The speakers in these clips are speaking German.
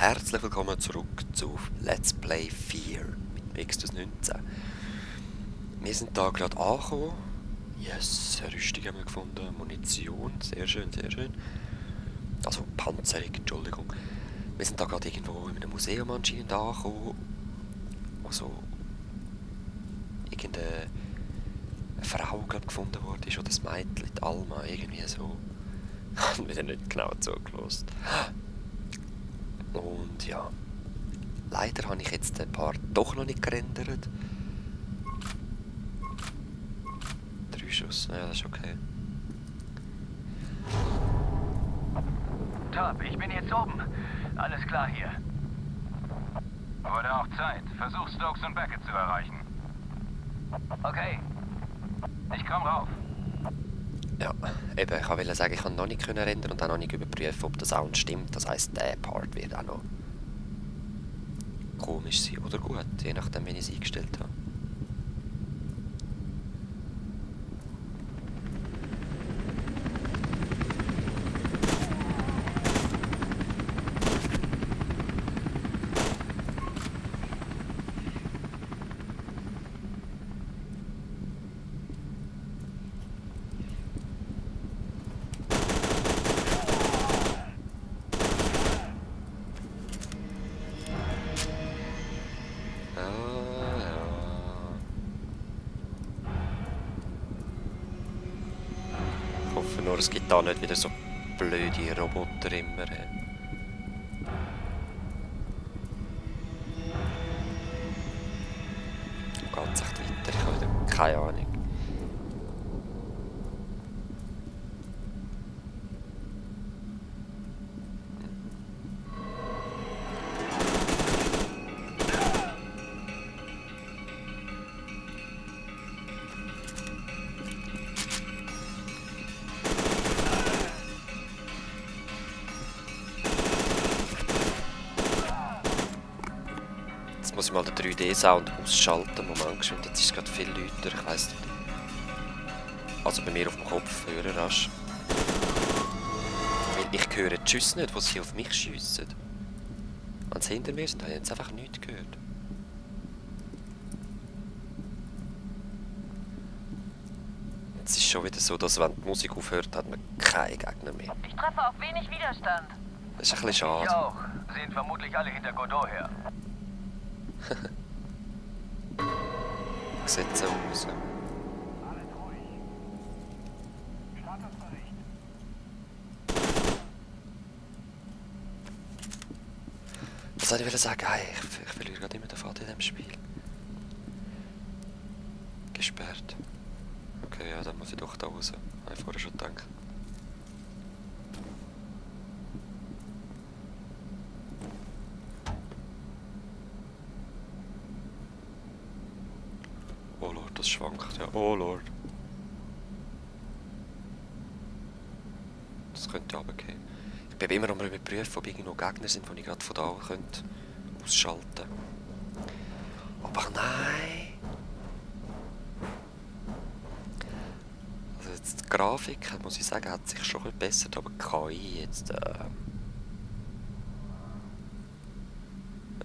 herzlich willkommen zurück zu Let's Play 4 mit Mixtus 19. Wir sind da gerade angekommen. Yes, Rüstung haben wir gefunden, Munition, sehr schön, sehr schön. Also Panzerung, Entschuldigung. Wir sind da gerade irgendwo in einem Museum anscheinend angekommen. Also irgendeine Frau gerade gefunden wurde, oder das Mädchen, die Alma, irgendwie so. Ich habe wieder nicht genau zugelassen. Und ja, leider habe ich jetzt ein paar doch noch nicht gerendert. 3 Schuss, ja, das ist okay. Top, ich bin jetzt oben. Alles klar hier. Wurde auch Zeit. Versuch Stokes und Beckett zu erreichen. Okay. Ich komm rauf. Ja, eben, ich wollte sagen, ich kann noch nicht rendern und auch noch nicht überprüfen, ob der Sound stimmt. Das heisst, der Part wird auch noch komisch sein oder gut, je nachdem, wie ich es eingestellt habe. Ich hoffe nur, es gibt da nicht wieder so blöde Roboter immer. Wo geht es echt weiter? Ich habe wieder keine Ahnung. Jetzt muss ich mal den 3D-Sound ausschalten. Moment, geschwind, jetzt ist es gerade viel lauter, ich weiss nicht. Also bei mir auf dem Kopfhörer rasch. Weil ich höre die Schüsse nicht, die sie auf mich schiessen. Wenn sie hinter mir sind, habe ich jetzt einfach nichts gehört. Es ist schon wieder so, dass wenn die Musik aufhört, hat man keine Gegner mehr. Ich treffe auf wenig Widerstand. Das ist ein bisschen schade. Ich auch. Sehen vermutlich alle hinter Godot her. Sieht so aus. Was soll ich sagen? Hey, ich verliere gerade immer den Faden in diesem Spiel. Gesperrt. Okay, ja, dann muss ich doch da raus. Habe ich vorher schon gedacht. Oh Lord, das schwankt, ja. Oh Lord. Das könnte runtergehen. Ich bin immer noch mal überprüfen, ob irgendwo Gegner sind, die ich gerade von da könnte ausschalten. Aber nein! Also jetzt die Grafik, muss ich sagen, hat sich schon ein bisschen gebessert, aber die KI jetzt... Also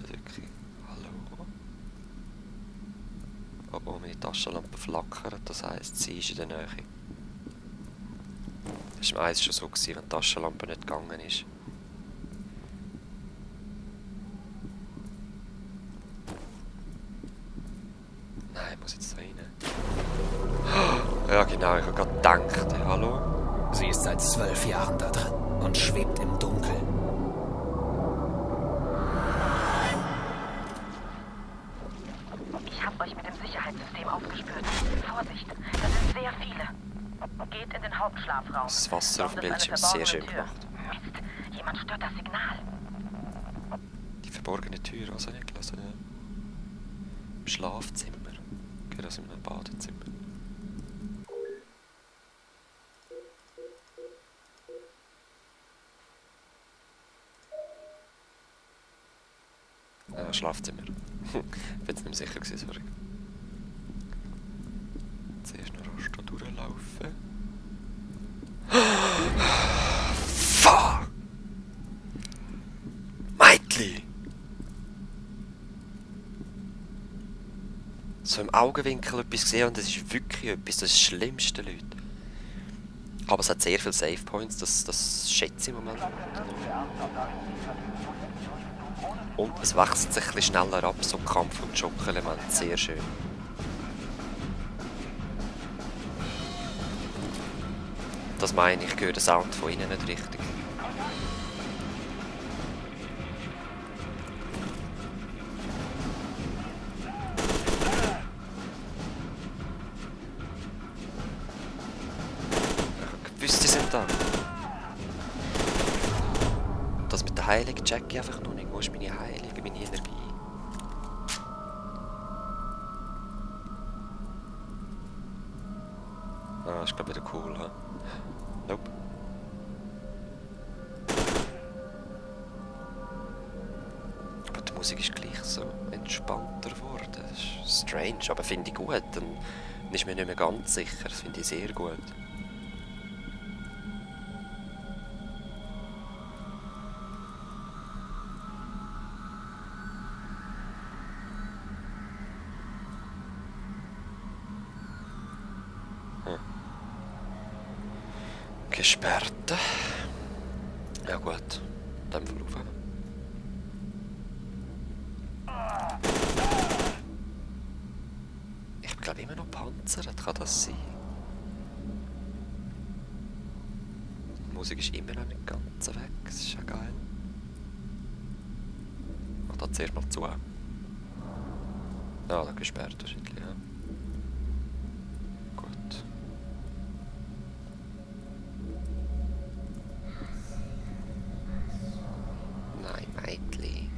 wirklich... Hallo? Oh, meine Taschenlampe flackert, das heisst, sie ist in der Nähe. Das war meistens schon so, wenn die Taschenlampe nicht gegangen ist. Nein, muss jetzt da rein. Ja genau, ich habe gerade gedacht, hey, hallo? Sie ist seit 12 Jahren da drin und schwebt im Dunkeln. Ich habe euch mit dem Sicherheitssystem aufgespürt. Vorsicht, das sind sehr viele. Geht in den Hauptschlafraum. Das Wasser auf dem Dort ist Bildschirm eine ist sehr schön verborgene Tür. gemacht. Mist, jemand stört das Signal. Die verborgene Tür, also nicht gelassen, ja. Im Schlafzimmer. Geht das in einem Badezimmer. Schlafzimmer. Ich bin jetzt nicht mehr sicher gewesen, sorry. Zuerst noch rasch da durchlaufen. Fuck! Mädchen! Mädchen! So im Augenwinkel etwas gesehen und das ist wirklich etwas, das ist das Schlimmste, Leute. Aber es hat sehr viele Save Points, das schätze ich im Moment. Und es wechselt sich ein bisschen schneller ab, so Kampf- und Schockelement, sehr schön. Das meine ich, höre den Sound von innen nicht richtig. Ich wusste, sie sind da. Das mit der Heilung check ich einfach noch nicht. Wo ist meine Heilung, meine Energie? Ah, ist glaube ich wieder cool, ha? Nope. Aber die Musik ist gleich so entspannter geworden. Das ist strange, aber finde ich gut. Dann ist mir nicht mehr ganz sicher. Das finde ich sehr gut. Gesperrte. Ja gut, dann voll rauf. Ich bin glaube immer noch panzert, kann das sein? Die Musik ist immer noch nicht ganz weg, das ist ja geil. Ich mach das zuerst mal zu. Ah, da gesperrt wahrscheinlich, ja. Gut. Nein, Mädchen.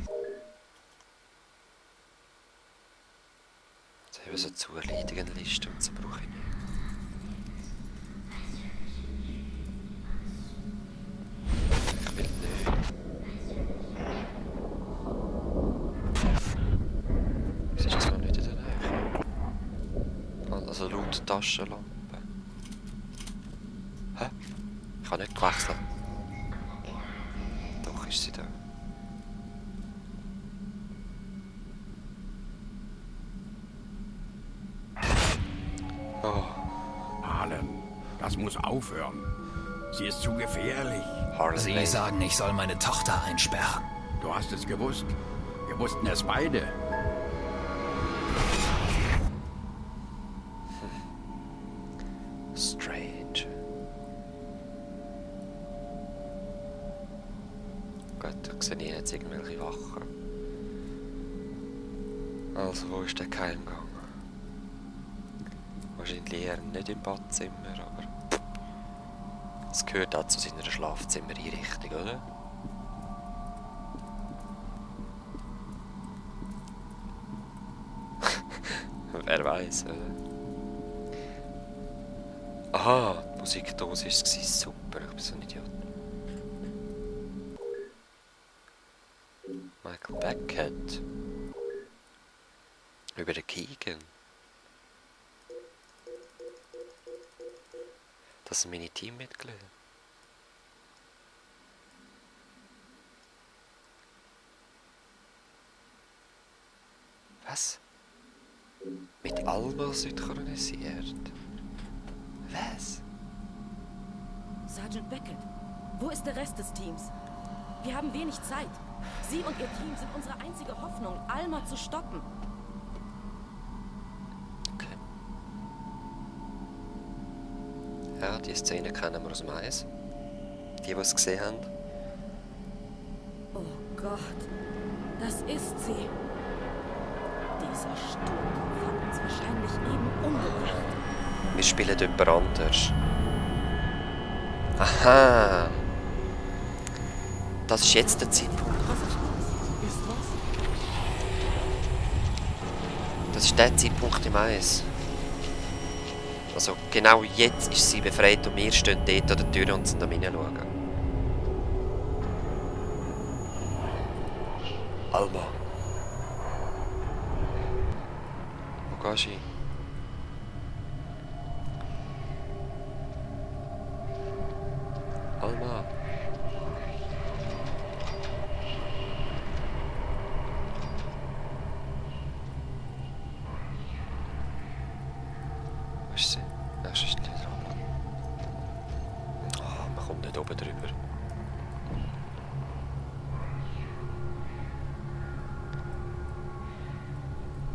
Jetzt haben wir so Zuerledigungen-Liste und so brauche ich nicht. Ich will nicht. Was ist das noch nicht in der Nähe? Also laut Taschenlampe. Hä? Ich habe nicht gewechselt. Doch ist sie da. Oh, Harlan, das muss aufhören. Sie ist zu gefährlich. Harlan Sie Lane. sagen, ich soll meine Tochter einsperren. Du hast es gewusst. Wir wussten es beide. Strange. Gut, da sehe ich jetzt irgendwelche Wachen. Also, wo ist der Geheimgang? Wahrscheinlich eher nicht im Badzimmer, aber es gehört auch zu seiner Schlafzimmer-Einrichtung, oder? Wer weiß, oder? Aha, die Musikdose war es. Super, ich bin so ein Idiot. Michael Beckett. Über den Keegan. Das sind meine Teammitglieder. Was? Mit Alma synchronisiert? Was? Sergeant Beckett, wo ist der Rest des Teams? Wir haben wenig Zeit. Sie und Ihr Team sind unsere einzige Hoffnung, Alma zu stoppen. Okay. Ja, die Szene kennen wir aus dem Eis. Die es gesehen haben. Oh Gott, das ist sie. Dieser Sturmkopf hat uns wahrscheinlich eben umgebracht. Wir spielen jemand anders. Aha! Das ist jetzt der Zeitpunkt. Das ist der Zeitpunkt im Eis. Also genau jetzt ist sie befreit und wir stehen dort an der Tür und sind am hineinschauen. Alma. Wo gehst du hin? Alma.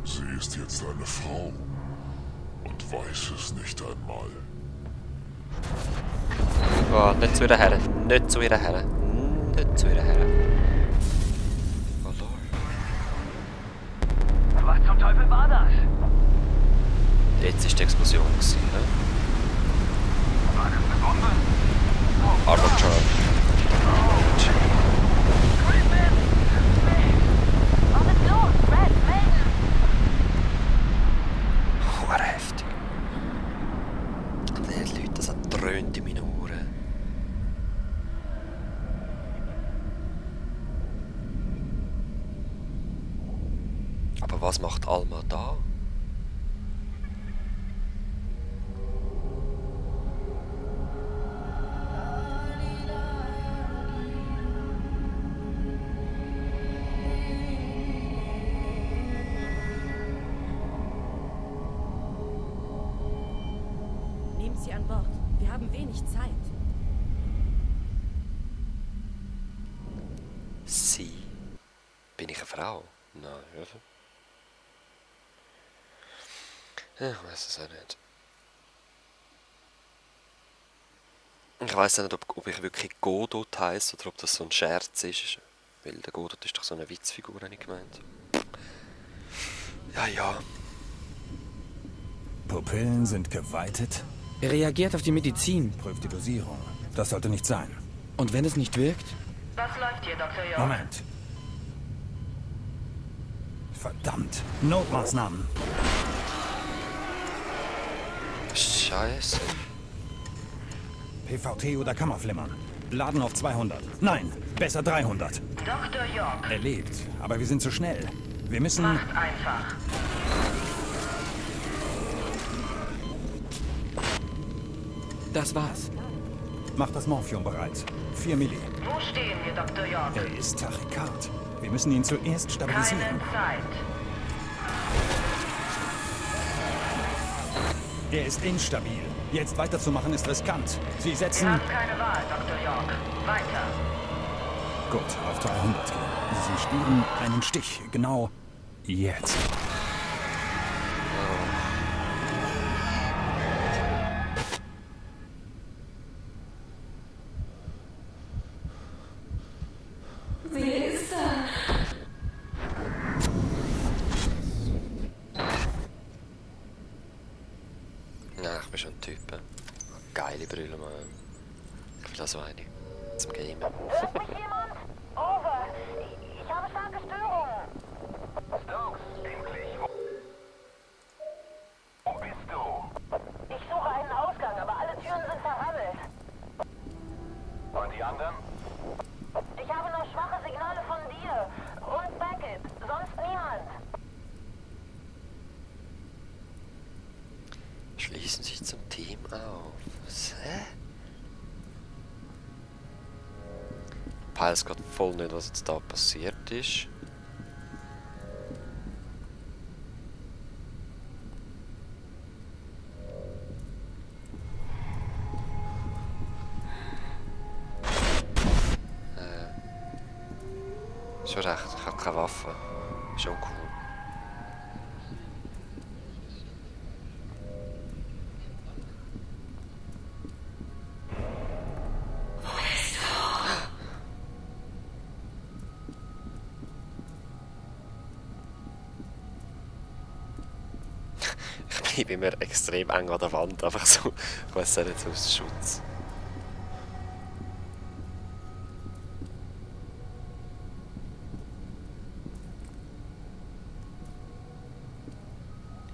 Sie ist jetzt eine Frau und weiß es nicht einmal. Oh, nicht zu ihr her. Nicht zu ihr her. Nicht zu ihr her. Oh Lord. Was zum Teufel war das? Jetzt ist die Explosion gewesen, ne? War das eine Bombe? Armor Charge. Was ist los? Red, melden! Hure heftig. Und die Leute, das hat dröhnt in meinen Ohren. Aber was macht Alma da? Nehmt sie an Bord. Wir haben wenig Zeit. Sie? Bin ich eine Frau? Nein, oder? Ich weiß es auch nicht. Ich weiß auch nicht, ob ich wirklich Godot heisse oder ob das so ein Scherz ist. Weil der Godot ist doch so eine Witzfigur, habe ich gemeint. Ja, ja. Pupillen sind geweitet. Er reagiert auf die Medizin. Prüft die Dosierung. Das sollte nicht sein. Und wenn es nicht wirkt? Was läuft hier, Dr. York? Moment. Verdammt. Notmaßnahmen. Scheiße. PVT oder Kammerflimmern. Laden auf 200. Nein, besser 300. Dr. York, Er lebt, aber wir sind zu schnell. Wir müssen... macht einfach. Das war's. Mach das Morphium bereit. 4 Milli. Wo stehen wir, Dr. York? Er ist Tachykard. Wir müssen ihn zuerst stabilisieren. Keine Zeit. Er ist instabil. Jetzt weiterzumachen ist riskant. Sie Sie setzen... haben keine Wahl, Dr. York. Weiter. Gut, auf 300 gehen. Sie spielen einen Stich. Genau jetzt. Ja, ich bin schon ein Typ. Geile Brille, Mann. Ich will das eine. Zum Gamen. Hört mich jemand? Over. Ich habe starke Störungen. Stokes, endlich. Wo bist du? Ich suche einen Ausgang, aber alle Türen sind verrammelt. Und die anderen? Ich habe nur schwache Signale von dir. Und Beckett. Sonst niemand. Schließen Sie zum Team auf. Was? Hä? Ich weiß gerade voll nicht, was jetzt da passiert ist. Schon recht, ich habe keine Waffe. Schon cool. Ich bin mir extrem eng an der Wand, einfach so, ich weiß nicht, so aus Schutz.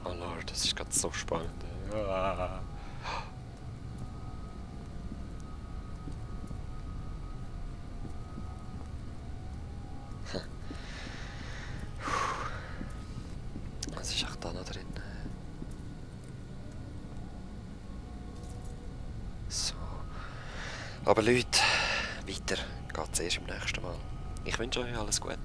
Oh Lord, das ist gerade so spannend. Ah. Was ist auch da noch drin? So. Aber Leute, weiter geht's erst im nächsten Mal. Ich wünsche euch alles Gute.